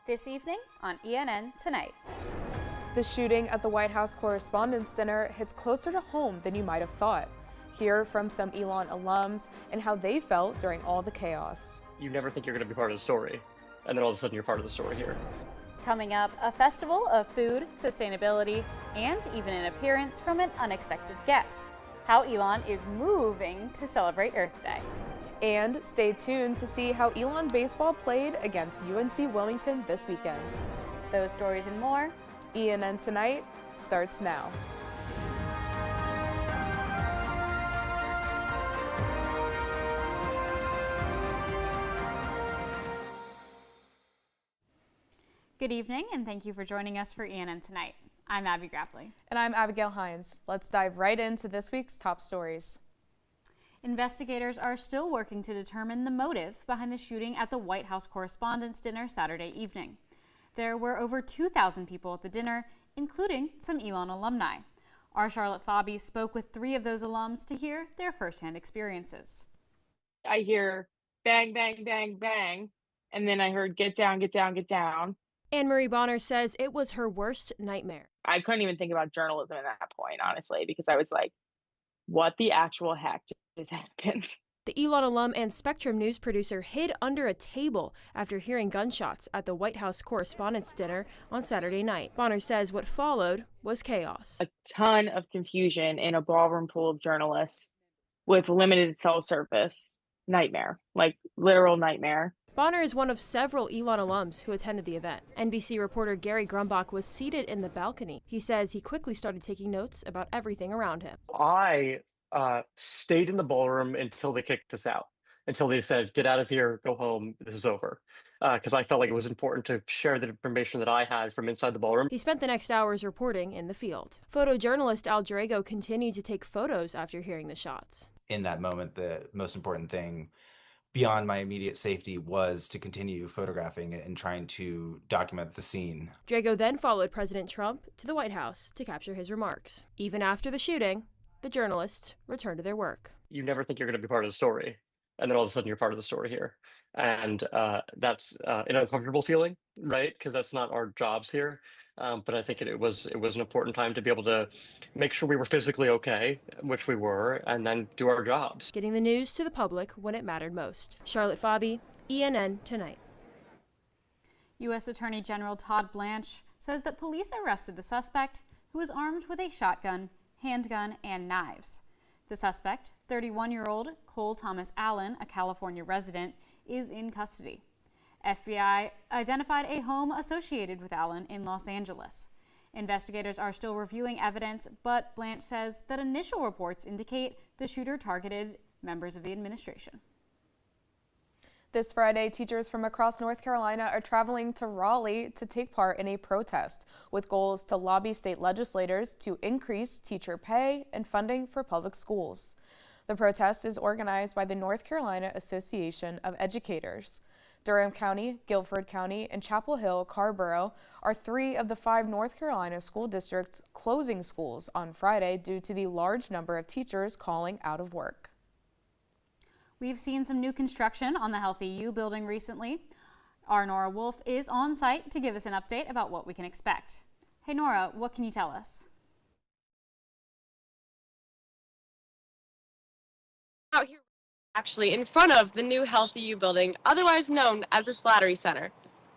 this evening on ENN Tonight. The shooting at the White House Correspondents' Dinner hits closer to home than you might have thought. Hear from some Elon alums and how they felt during all the chaos. You never think you're going to be part of the story, and then all of a sudden you're part of the story here. Coming up, a festival of food, sustainability, and even an appearance from an unexpected guest. How Elon is moving to celebrate Earth Day. And stay tuned to see how Elon baseball played against UNC Wilmington this weekend. Those stories and more. ENN Tonight starts now. Good evening, and thank you for joining us for ENN Tonight. I'm Abby Grapley. And I'm Abigail Hines. Let's dive right into this week's top stories. Investigators are still working to determine the motive behind the shooting at the White House Correspondents' Dinner Saturday evening. There were over 2,000 people at the dinner, including some Elon alumni. Our Charlotte Fabi spoke with 3 of those alums to hear their firsthand experiences. I hear bang, bang, bang, bang, and then I heard get down, get down, get down. Anne-Marie Bonner says it was her worst nightmare. I couldn't even think about journalism at that point, honestly, because I was like, what the actual heck just happened? The Elon alum and Spectrum News producer hid under a table after hearing gunshots at the White House Correspondents' Dinner on Saturday night. Bonner says what followed was chaos. A ton of confusion in a ballroom full of journalists with limited cell service. Nightmare, like literal nightmare. Bonner is one of several Elon alums who attended the event. NBC reporter Gary Grumbach was seated in the balcony. He says he quickly started taking notes about everything around him. I stayed in the ballroom until they kicked us out, until they said, get out of here, go home, this is over. Because I felt like it was important to share the information that I had from inside the ballroom. He spent the next hours reporting in the field. Photojournalist Al Drago continued to take photos after hearing the shots. In that moment, the most important thing beyond my immediate safety was to continue photographing it and trying to document the scene. Drago then followed President Trump to the White House to capture his remarks. Even after the shooting, the journalists returned to their work. You never think you're going to be part of the story, and then all of a sudden you're part of the story here. And that's an uncomfortable feeling, right? Because that's not our jobs here. But I think it was an important time to be able to make sure we were physically okay, which we were, and then do our jobs. Getting the news to the public when it mattered most. Charlotte Fabi, ENN Tonight. U.S. Attorney General Todd Blanche says that police arrested the suspect, who was armed with a shotgun, handgun, and knives. The suspect, 31-year-old Cole Thomas Allen, a California resident, is in custody. FBI identified a home associated with Allen in Los Angeles. Investigators are still reviewing evidence, but Blanche says that initial reports indicate the shooter targeted members of the administration. This Friday, teachers from across North Carolina are traveling to Raleigh to take part in a protest with goals to lobby state legislators to increase teacher pay and funding for public schools. The protest is organized by the North Carolina Association of Educators. Durham County, Guilford County, and Chapel Hill, Carrboro are 3 of the 5 North Carolina school districts closing schools on Friday due to the large number of teachers calling out of work. We've seen some new construction on the Healthy U building recently. Our Nora Wolf is on site to give us an update about what we can expect. Hey Nora, what can you tell us? Out here, actually in front of the new Healthy U building, otherwise known as the Slattery Center.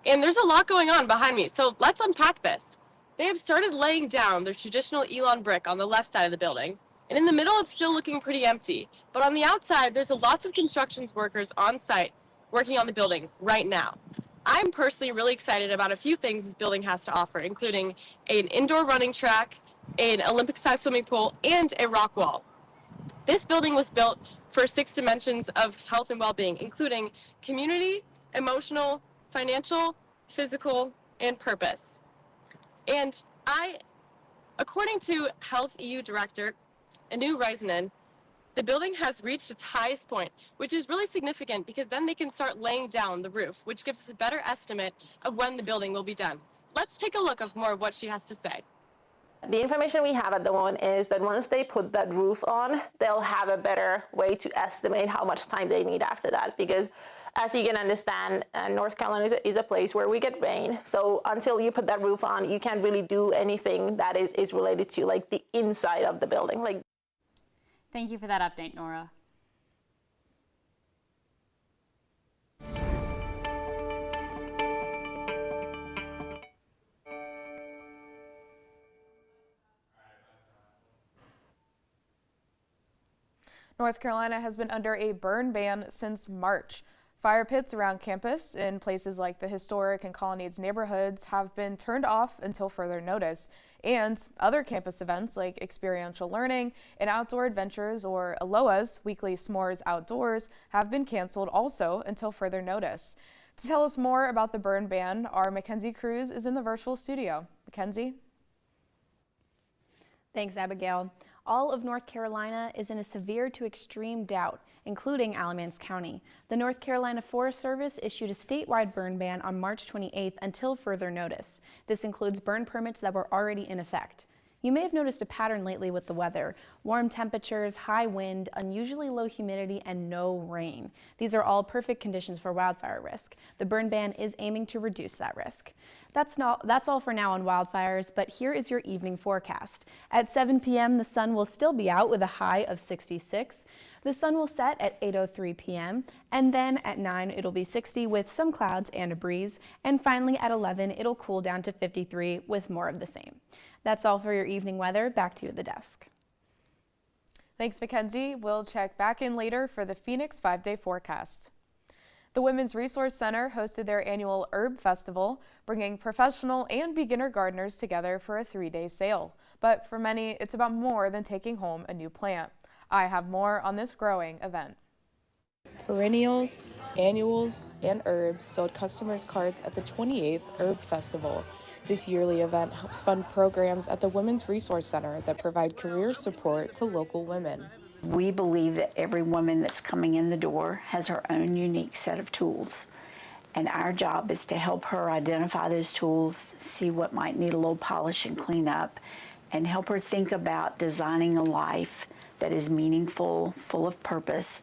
And there's a lot going on behind me, so let's unpack this. They have started laying down their traditional Elon brick on the left side of the building. And in the middle, it's still looking pretty empty. But on the outside, there's lots of construction workers on site working on the building right now. I'm personally really excited about a few things this building has to offer, including an indoor running track, an Olympic-sized swimming pool, and a rock wall. This building was built for 6 dimensions of health and well-being, including community, emotional, financial, physical, and purpose. And according to Health EU Director Anu Reisinen, the building has reached its highest point, which is really significant because then they can start laying down the roof, which gives us a better estimate of when the building will be done. Let's take a look of more of what she has to say. The information we have at the moment is that once they put that roof on, they'll have a better way to estimate how much time they need after that, because as you can understand, North Carolina is a place where we get rain. So until you put that roof on, you can't really do anything that is related to like the inside of the building. Like. Thank you for that update, Nora. North Carolina has been under a burn ban since March. Fire pits around campus in places like the historic and Colonnades neighborhoods have been turned off until further notice. And other campus events like experiential learning and outdoor adventures, or ALOA's weekly s'mores outdoors, have been canceled also until further notice. To tell us more about the burn ban, our Mackenzie Cruz is in the virtual studio. Mackenzie? Thanks, Abigail. All of North Carolina is in a severe to extreme drought, including Alamance County. The North Carolina Forest Service issued a statewide burn ban on March 28th until further notice. This includes burn permits that were already in effect. You may have noticed a pattern lately with the weather. Warm temperatures, high wind, unusually low humidity, and no rain. These are all perfect conditions for wildfire risk. The burn ban is aiming to reduce that risk. That's all for now on wildfires, but here is your evening forecast. At 7 p.m., the sun will still be out with a high of 66. The sun will set at 8:03 p.m. and then at 9 it'll be 60 with some clouds and a breeze. And finally at 11 it'll cool down to 53 with more of the same. That's all for your evening weather. Back to you at the desk. Thanks, Mackenzie. We'll check back in later for the Phoenix 5-day forecast. The Women's Resource Center hosted their annual Herb Festival, bringing professional and beginner gardeners together for a 3-day sale. But for many, it's about more than taking home a new plant. I have more on this growing event. Perennials, annuals, and herbs filled customers' carts at the 28th Herb Festival. This yearly event helps fund programs at the Women's Resource Center that provide career support to local women. We believe that every woman that's coming in the door has her own unique set of tools. And our job is to help her identify those tools, see what might need a little polish and clean up, and help her think about designing a life that is meaningful, full of purpose,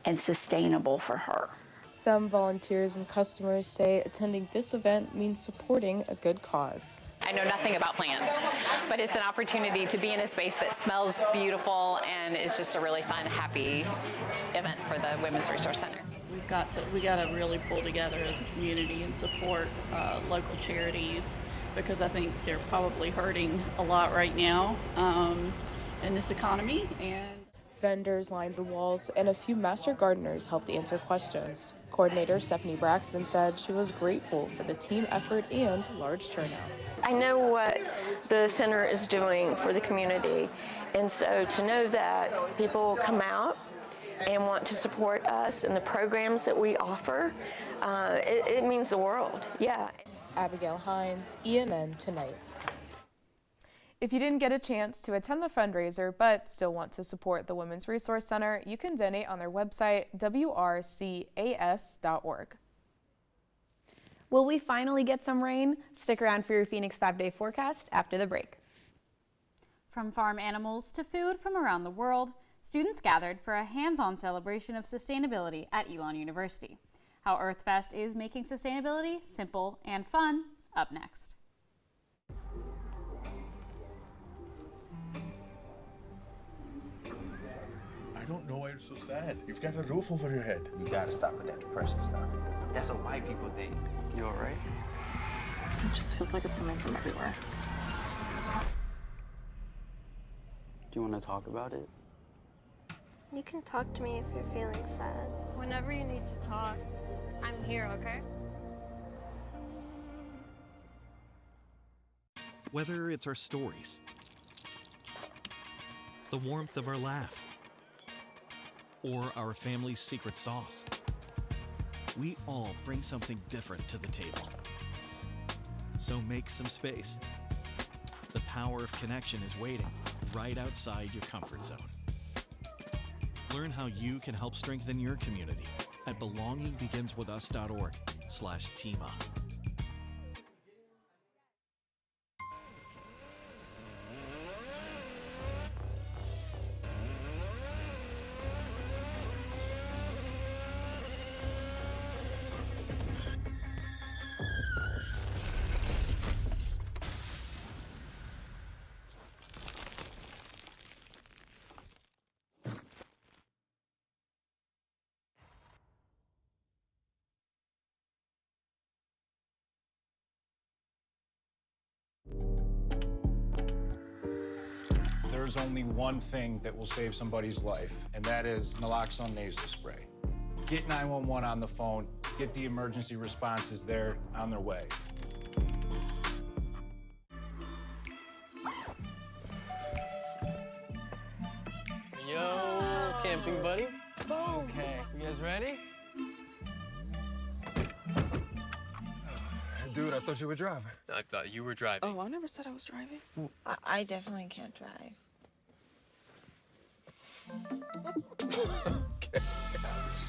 and sustainable for her. Some volunteers and customers say attending this event means supporting a good cause. I know nothing about plants, but it's an opportunity to be in a space that smells beautiful and is just a really fun, happy event for the Women's Resource Center. We got to really pull together as a community and support local charities, because I think they're probably hurting a lot right now in this economy. And vendors lined the walls, and a few master gardeners helped answer questions. Coordinator Stephanie Braxton said she was grateful for the team effort and large turnout. I know what the center is doing for the community, and so to know that people will come out and want to support us and the programs that we offer, it means the world. Yeah. Abigail Hines, ENN Tonight. If you didn't get a chance to attend the fundraiser but still want to support the Women's Resource Center, you can donate on their website, wrcas.org. Will we finally get some rain? Stick around for your Phoenix 5-day forecast after the break. From farm animals to food from around the world, students gathered for a hands-on celebration of sustainability at Elon University. How EarthFest is making sustainability simple and fun, up next. I don't know why you're so sad. You've got a roof over your head. You gotta stop with that depressing stuff. That's what white people think. You alright? It just feels like it's coming from everywhere. Do you wanna talk about it? You can talk to me if you're feeling sad. Whenever you need to talk, I'm here, okay? Whether it's our stories, the warmth of our laugh, or our family's secret sauce, we all bring something different to the table. So make some space. The power of connection is waiting right outside your comfort zone. Learn how you can help strengthen your community at belongingbeginswithus.org/teamup. there's only one thing that will save somebody's life, and that is naloxone nasal spray. Get 911 on the phone, get the emergency responses there on their way. Yo, camping buddy. Okay, you guys ready? Dude, I thought you were driving. I thought you were driving. Oh, I never said I was driving. I definitely can't drive.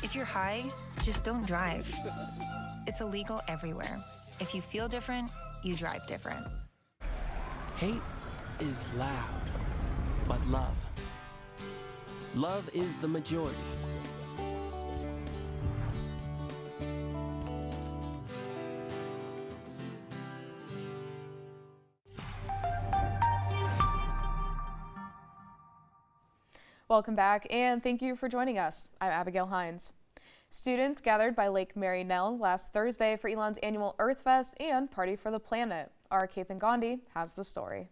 If you're high, just don't drive. It's illegal everywhere. If you feel different, you drive different. Hate is loud, but love is the majority. Welcome back, and thank you for joining us. I'm Abigail Hines. Students gathered by Lake Mary Nell last Thursday for Elon's annual Earth Fest and Party for the Planet. Our Kathan Gandhi has the story.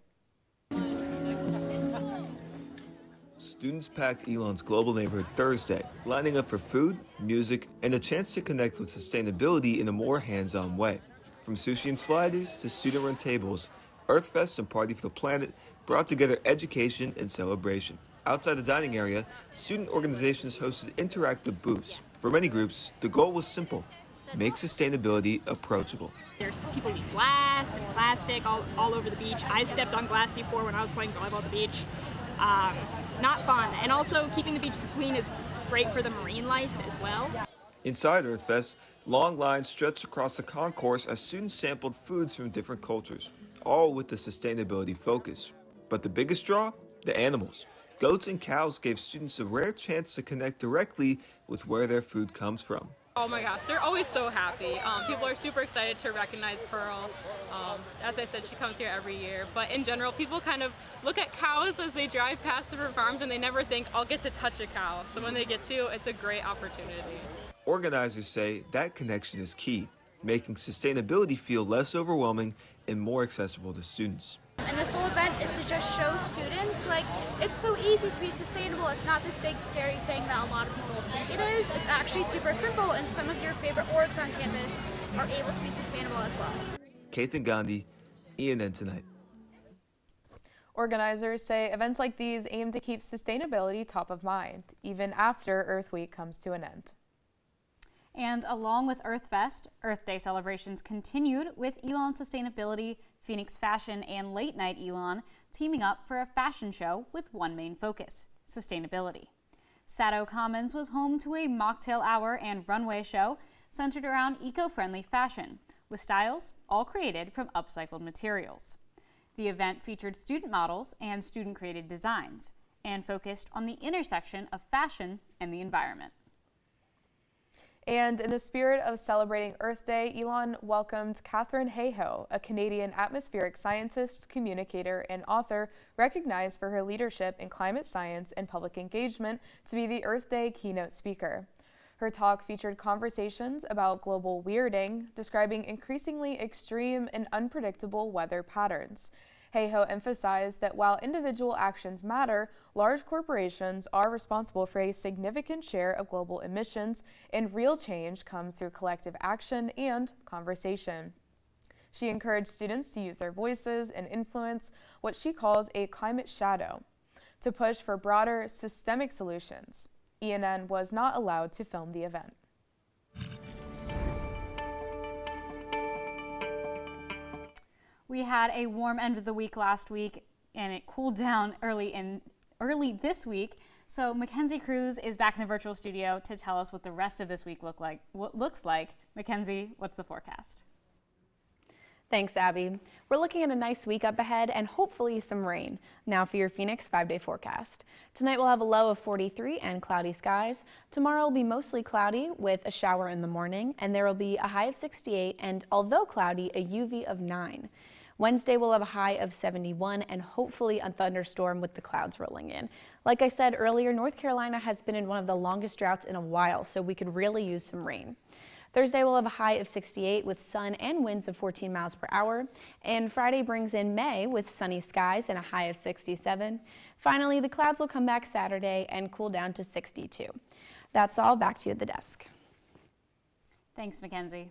Students packed Elon's global neighborhood Thursday, lining up for food, music, and a chance to connect with sustainability in a more hands-on way. From sushi and sliders to student-run tables, Earth Fest and Party for the Planet brought together education and celebration. Outside the dining area, student organizations hosted interactive booths. For many groups, the goal was simple: make sustainability approachable. There's people leave glass and plastic all over the beach. I stepped on glass before when I was playing volleyball at the beach. Not fun. And also keeping the beaches clean is great for the marine life as well. Inside EarthFest, long lines stretched across the concourse as students sampled foods from different cultures, all with the sustainability focus. But the biggest draw? The animals. Goats and cows gave students a rare chance to connect directly with where their food comes from. Oh my gosh, they're always so happy. People are super excited to recognize Pearl. As I said, she comes here every year. But in general, people kind of look at cows as they drive past different farms and they never think, I'll get to touch a cow. So when they get to, it's a great opportunity. Organizers say that connection is key, making sustainability feel less overwhelming and more accessible to students. And this whole event is to just show students, like, it's so easy to be sustainable. It's not this big scary thing that a lot of people think it is. It's actually super simple, and some of your favorite orgs on campus are able to be sustainable as well. Kathan Gandhi, ENN Tonight. Organizers say events like these aim to keep sustainability top of mind, even after Earth Week comes to an end. And along with Earth Fest, Earth Day celebrations continued with Elon Sustainability, Phoenix Fashion, and Late Night Elon teaming up for a fashion show with one main focus: sustainability. Sato Commons was home to a mocktail hour and runway show centered around eco-friendly fashion, with styles all created from upcycled materials. The event featured student models and student-created designs and focused on the intersection of fashion and the environment. And in the spirit of celebrating Earth Day, Elon welcomed Katherine Hayhoe, a Canadian atmospheric scientist, communicator, and author recognized for her leadership in climate science and public engagement, to be the Earth Day keynote speaker. Her talk featured conversations about global weirding, describing increasingly extreme and unpredictable weather patterns. Hayhoe emphasized that while individual actions matter, large corporations are responsible for a significant share of global emissions, and real change comes through collective action and conversation. She encouraged students to use their voices and influence what she calls a climate shadow, to push for broader systemic solutions. ENN was not allowed to film the event. We had a warm end of the week last week, and it cooled down early this week. So Mackenzie Cruz is back in the virtual studio to tell us what the rest of this week looks like. Mackenzie, what's the forecast? Thanks, Abby. We're looking at a nice week up ahead and hopefully some rain. Now for your Phoenix 5-day forecast. Tonight we'll have a low of 43 and cloudy skies. Tomorrow will be mostly cloudy with a shower in the morning, and there will be a high of 68 and, although cloudy, a UV of 9. Wednesday we'll have a high of 71 and hopefully a thunderstorm with the clouds rolling in. Like I said earlier, North Carolina has been in one of the longest droughts in a while, so we could really use some rain. Thursday we'll have a high of 68 with sun and winds of 14 miles per hour. And Friday brings in May with sunny skies and a high of 67. Finally, the clouds will come back Saturday and cool down to 62. That's all. Back to you at the desk. Thanks, Mackenzie.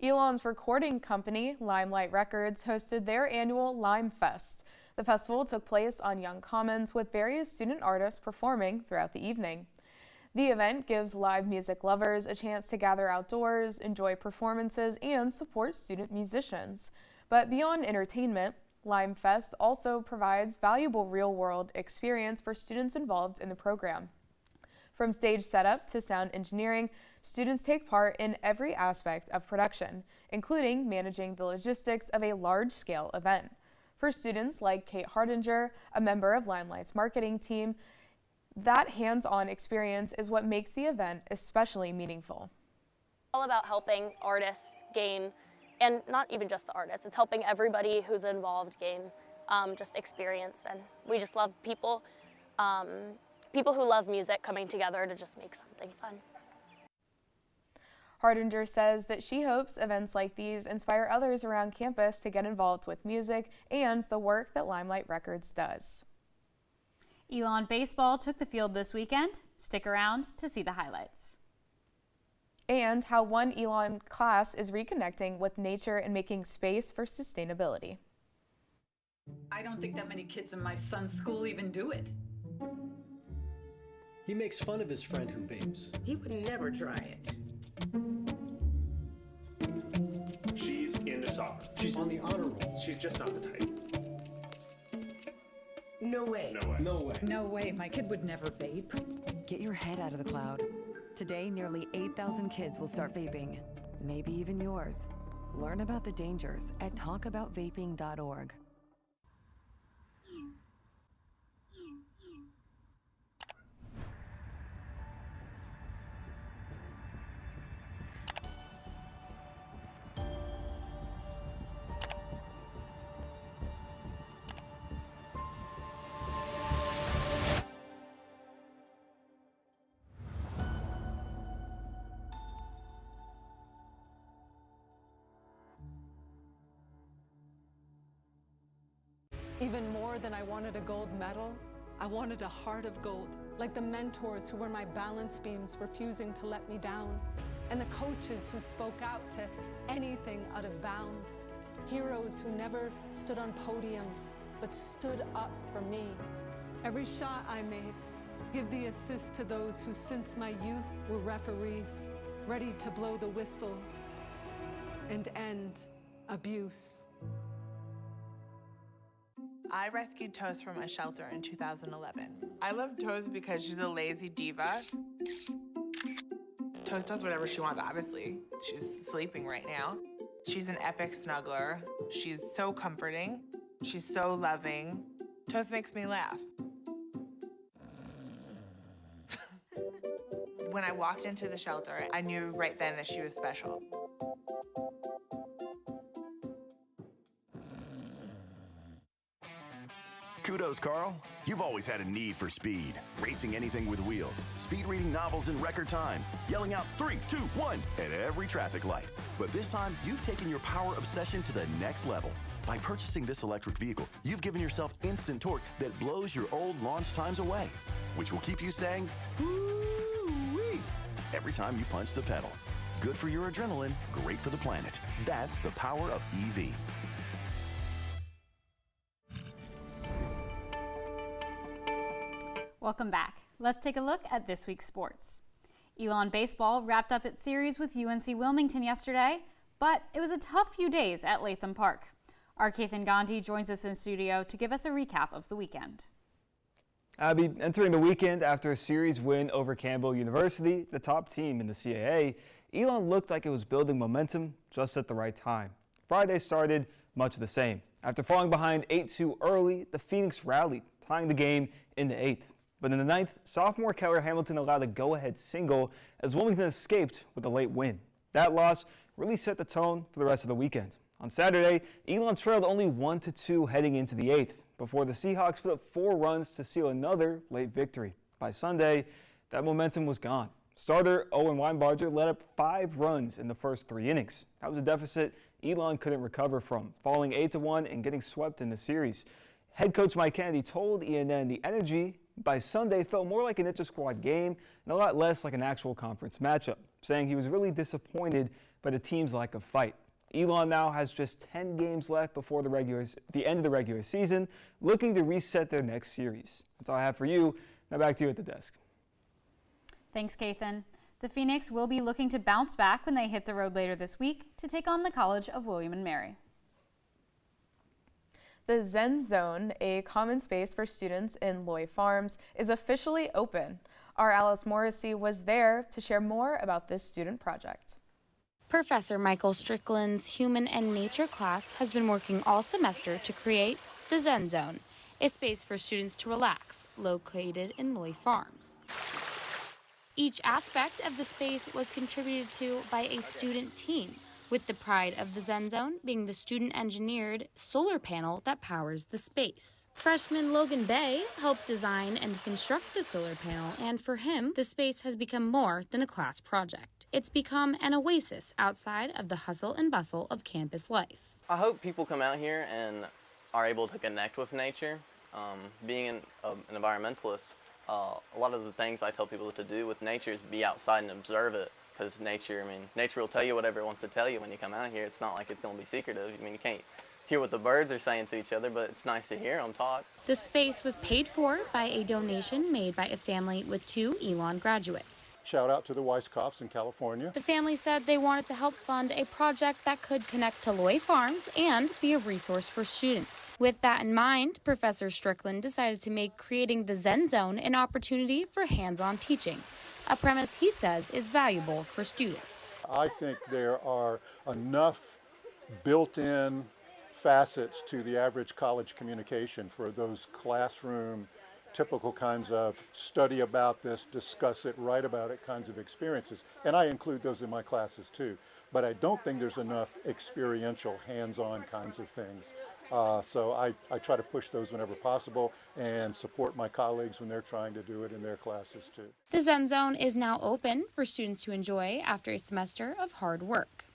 Elon's recording company, Limelight Records, hosted their annual Lime Fest. The festival took place on Young Commons with various student artists performing throughout the evening. The event gives live music lovers a chance to gather outdoors, enjoy performances, and support student musicians. But beyond entertainment, Lime Fest also provides valuable real-world experience for students involved in the program. From stage setup to sound engineering, students take part in every aspect of production, including managing the logistics of a large-scale event. For students like Kate Hardinger, a member of Limelight's marketing team, that hands-on experience is what makes the event especially meaningful. All about helping artists gain, and not even just the artists, it's helping everybody who's involved gain just experience. And we just love people who love music coming together to just make something fun. Hardinger says that she hopes events like these inspire others around campus to get involved with music and the work that Limelight Records does. Elon baseball took the field this weekend. Stick around to see the highlights. And how one Elon class is reconnecting with nature and making space for sustainability. I don't think that many kids in my son's school even do it. He makes fun of his friend who vapes. He would never try it. She's into soccer. She's on the honor roll. She's just not the type. No way. No way. No way. No way, my kid would never vape. Get your head out of the cloud. Today, nearly 8,000 kids will start vaping. Maybe even yours. Learn about the dangers at talkaboutvaping.org. Even more than I wanted a gold medal, I wanted a heart of gold, like the mentors who were my balance beams refusing to let me down, and the coaches who spoke out to anything out of bounds, heroes who never stood on podiums, but stood up for me. Every shot I made, give the assist to those who since my youth were referees, ready to blow the whistle and end abuse. I rescued Toast from a shelter in 2011. I love Toast because she's a lazy diva. Toast does whatever she wants, obviously. She's sleeping right now. She's an epic snuggler. She's so comforting. She's so loving. Toast makes me laugh. When I walked into the shelter, I knew right then that she was special. Kudos, Carl. You've always had a need for speed. Racing anything with wheels, speed reading novels in record time, yelling out 3, 2, 1 at every traffic light. But this time, you've taken your power obsession to the next level. By purchasing this electric vehicle, you've given yourself instant torque that blows your old launch times away, which will keep you saying, "Woo-wee," every time you punch the pedal. Good for your adrenaline, great for the planet. That's the power of EV. Welcome back. Let's take a look at this week's sports. Elon baseball wrapped up its series with UNC Wilmington yesterday, but it was a tough few days at Latham Park. Our Kathan Gandhi joins us in studio to give us a recap of the weekend. Abby, entering the weekend after a series win over Campbell University, the top team in the CAA, Elon looked like it was building momentum just at the right time. Friday started much the same. After falling behind 8-2 early, the Phoenix rallied, tying the game in the 8th. But in the 9th, sophomore Keller Hamilton allowed a go-ahead single as Wilmington escaped with a late win. That loss really set the tone for the rest of the weekend. On Saturday, Elon trailed only 1-2 heading into the 8th before the Seahawks put up 4 runs to seal another late victory. By Sunday, that momentum was gone. Starter Owen Weinbarger let up 5 runs in the first 3 innings. That was a deficit Elon couldn't recover from, falling 8-1 and getting swept in the series. Head coach Mike Kennedy told ENN the energy by Sunday felt more like an inter-squad game and a lot less like an actual conference matchup, saying he was really disappointed by the team's lack of fight. Elon now has just 10 games left before the end of the regular season, looking to reset their next series. That's all I have for you. Now back to you at the desk. Thanks, Kathan. The Phoenix will be looking to bounce back when they hit the road later this week to take on the College of William & Mary. The Zen Zone, a common space for students in Loy Farms, is officially open. Our Alice Morrissey was there to share more about this student project. Professor Michael Strickland's Human and Nature class has been working all semester to create the Zen Zone, a space for students to relax, located in Loy Farms. Each aspect of the space was contributed to by a student team, with the pride of the Zen Zone being the student-engineered solar panel that powers the space. Freshman Logan Bay helped design and construct the solar panel, and for him, the space has become more than a class project. It's become an oasis outside of the hustle and bustle of campus life. I hope people come out here and are able to connect with nature. Being an environmentalist, a lot of the things I tell people to do with nature is be outside and observe it. Because nature will tell you whatever it wants to tell you when you come out here. It's not like it's going to be secretive. I mean, you can't hear what the birds are saying to each other, but it's nice to hear them talk. The space was paid for by a donation made by a family with 2 Elon graduates. Shout out to the Weisskopfs in California. The family said they wanted to help fund a project that could connect to Loy Farms and be a resource for students. With that in mind, Professor Strickland decided to make creating the Zen Zone an opportunity for hands-on teaching, a premise he says is valuable for students. I think there are enough built-in facets to the average college communication for those classroom typical kinds of study about this, discuss it, write about it kinds of experiences. And I include those in my classes too. But I don't think there's enough experiential, hands-on kinds of things. So I try to push those whenever possible and support my colleagues when they're trying to do it in their classes too. The Zen Zone is now open for students to enjoy after a semester of hard work.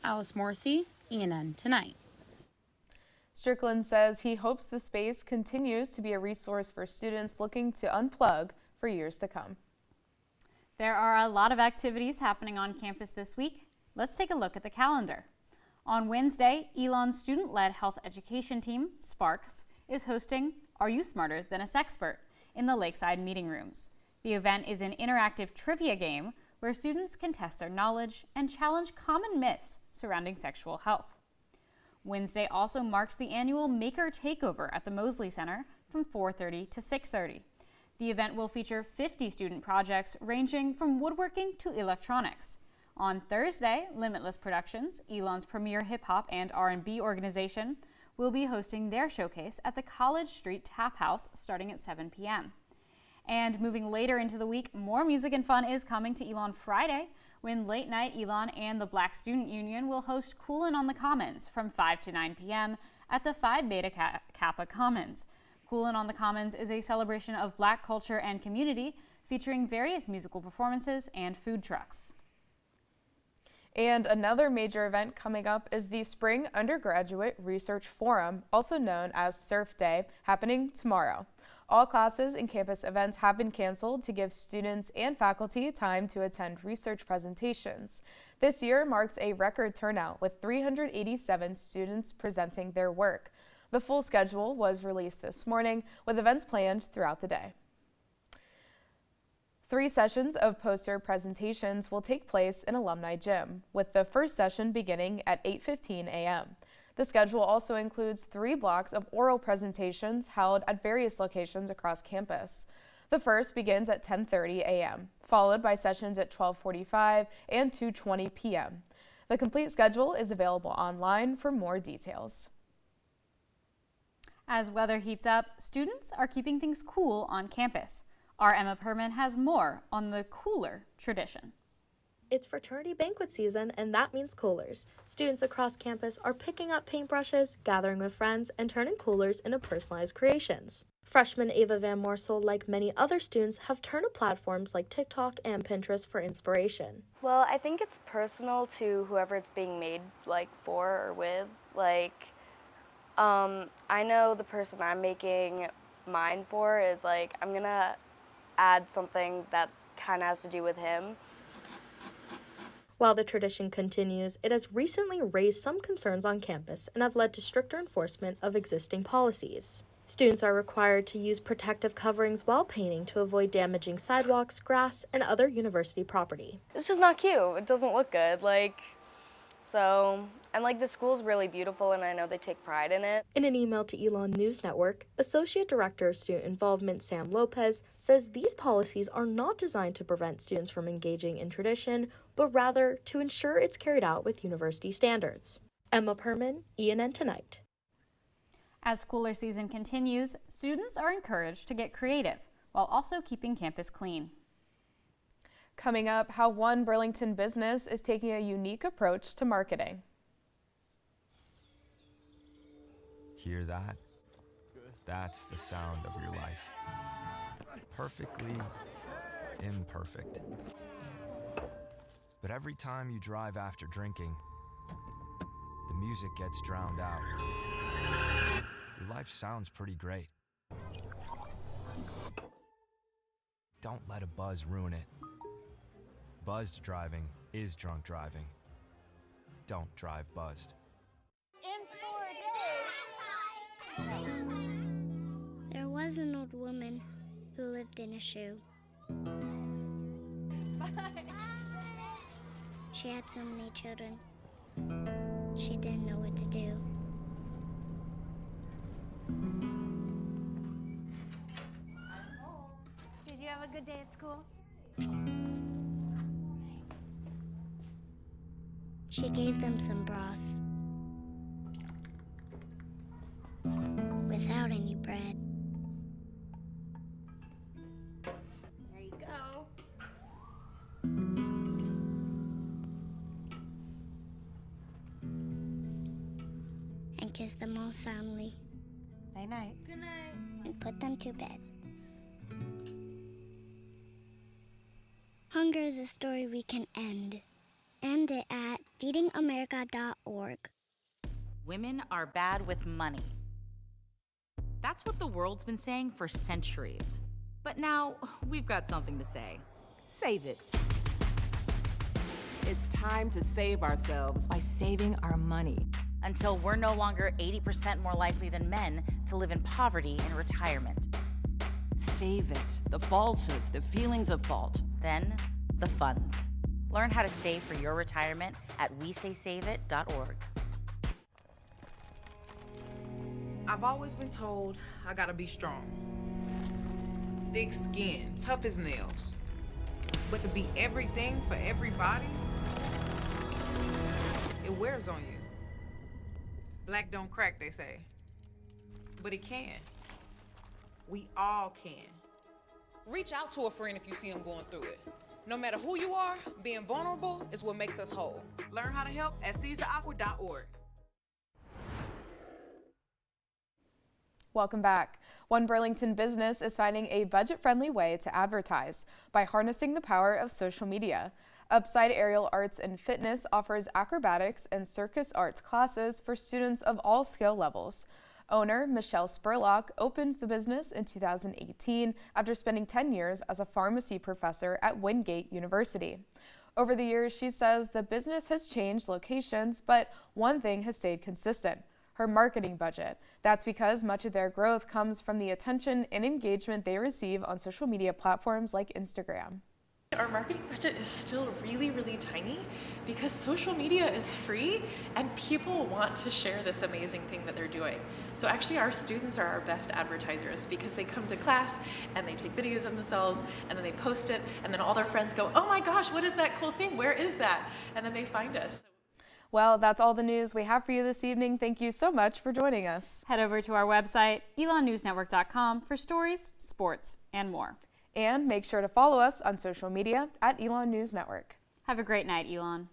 Alice Morrissey, ENN Tonight. Strickland says he hopes the space continues to be a resource for students looking to unplug for years to come. There are a lot of activities happening on campus this week. Let's take a look at the calendar. On Wednesday, Elon's student-led health education team, Sparks, is hosting Are You Smarter Than a Sexpert in the Lakeside meeting rooms. The event is an interactive trivia game where students can test their knowledge and challenge common myths surrounding sexual health. Wednesday also marks the annual Maker Takeover at the Mosley Center from 4:30 to 6:30. The event will feature 50 student projects ranging from woodworking to electronics. On Thursday, Limitless Productions, Elon's premier hip-hop and R&B organization, will be hosting their showcase at the College Street Tap House starting at 7 p.m. And moving later into the week, more music and fun is coming to Elon Friday, when Late Night Elon and the Black Student Union will host Coolin' on the Commons from 5 to 9 p.m. at the Phi Beta Kappa Commons. Coolin' on the Commons is a celebration of Black culture and community, featuring various musical performances and food trucks. And another major event coming up is the Spring Undergraduate Research Forum, also known as Surf Day, happening tomorrow. All classes and campus events have been canceled to give students and faculty time to attend research presentations. This year marks a record turnout with 387 students presenting their work. The full schedule was released this morning with events planned throughout the day. 3 sessions of poster presentations will take place in Alumni Gym, with the first session beginning at 8:15 a.m. The schedule also includes 3 blocks of oral presentations held at various locations across campus. The first begins at 10:30 a.m., followed by sessions at 12:45 and 2:20 p.m. The complete schedule is available online for more details. As weather heats up, students are keeping things cool on campus. Our Emma Perman has more on the cooler tradition. It's fraternity banquet season, and that means coolers. Students across campus are picking up paintbrushes, gathering with friends, and turning coolers into personalized creations. Freshman Ava Van Morsel, like many other students, have turned to platforms like TikTok and Pinterest for inspiration. Well, I think it's personal to whoever it's being made, for or with. I know the person I'm making mine for is like, I'm gonna add something that kind of has to do with him. While the tradition continues, it has recently raised some concerns on campus and have led to stricter enforcement of existing policies. Students are required to use protective coverings while painting to avoid damaging sidewalks, grass, and other university property. It's just not cute. It doesn't look good. And the school's really beautiful, and I know they take pride in it. In an email to ELN News Network, Associate Director of Student Involvement Sam Lopez says these policies are not designed to prevent students from engaging in tradition, but rather to ensure it's carried out with university standards. Emma Perman, ENN Tonight. As cooler season continues, students are encouraged to get creative while also keeping campus clean. Coming up, how one Burlington business is taking a unique approach to marketing. Hear that? That's the sound of your life. Perfectly imperfect. But every time you drive after drinking, the music gets drowned out. Your life sounds pretty great. Don't let a buzz ruin it. Buzzed driving is drunk driving. Don't drive buzzed. There was an old woman who lived in a shoe. She had so many children. She didn't know what to do. Did you have a good day at school? She gave them some broth without any bread. There you go. And kissed them all soundly. Night night. Good night. And put them to bed. Hunger is a story we can end. End it at feedingamerica.org. Women are bad with money. That's what the world's been saying for centuries. But now we've got something to say. Save it. It's time to save ourselves by saving our money. Until we're no longer 80% more likely than men to live in poverty in retirement. Save it. The falsehoods, the feelings of fault. Then, the funds. Learn how to save for your retirement at wesaysaveit.org. I've always been told I gotta be strong. Thick skin, tough as nails. But to be everything for everybody, it wears on you. Black don't crack, they say. But it can. We all can. Reach out to a friend if you see them going through it. No matter who you are, being vulnerable is what makes us whole. Learn how to help at seizetheawkward.org. Welcome back. One Burlington business is finding a budget-friendly way to advertise by harnessing the power of social media. Upside Aerial Arts and Fitness offers acrobatics and circus arts classes for students of all skill levels. Owner Michelle Spurlock opened the business in 2018 after spending 10 years as a pharmacy professor at Wingate University. Over the years, she says the business has changed locations, but one thing has stayed consistent: her marketing budget. That's because much of their growth comes from the attention and engagement they receive on social media platforms like Instagram. Our marketing budget is still really, really tiny because social media is free and people want to share this amazing thing that they're doing. So actually our students are our best advertisers because they come to class and they take videos of themselves and then they post it and then all their friends go, oh my gosh, what is that cool thing? Where is that? And then they find us. Well, that's all the news we have for you this evening. Thank you so much for joining us. Head over to our website, elonnewsnetwork.com, for stories, sports, and more. And make sure to follow us on social media at Elon News Network. Have a great night, Elon.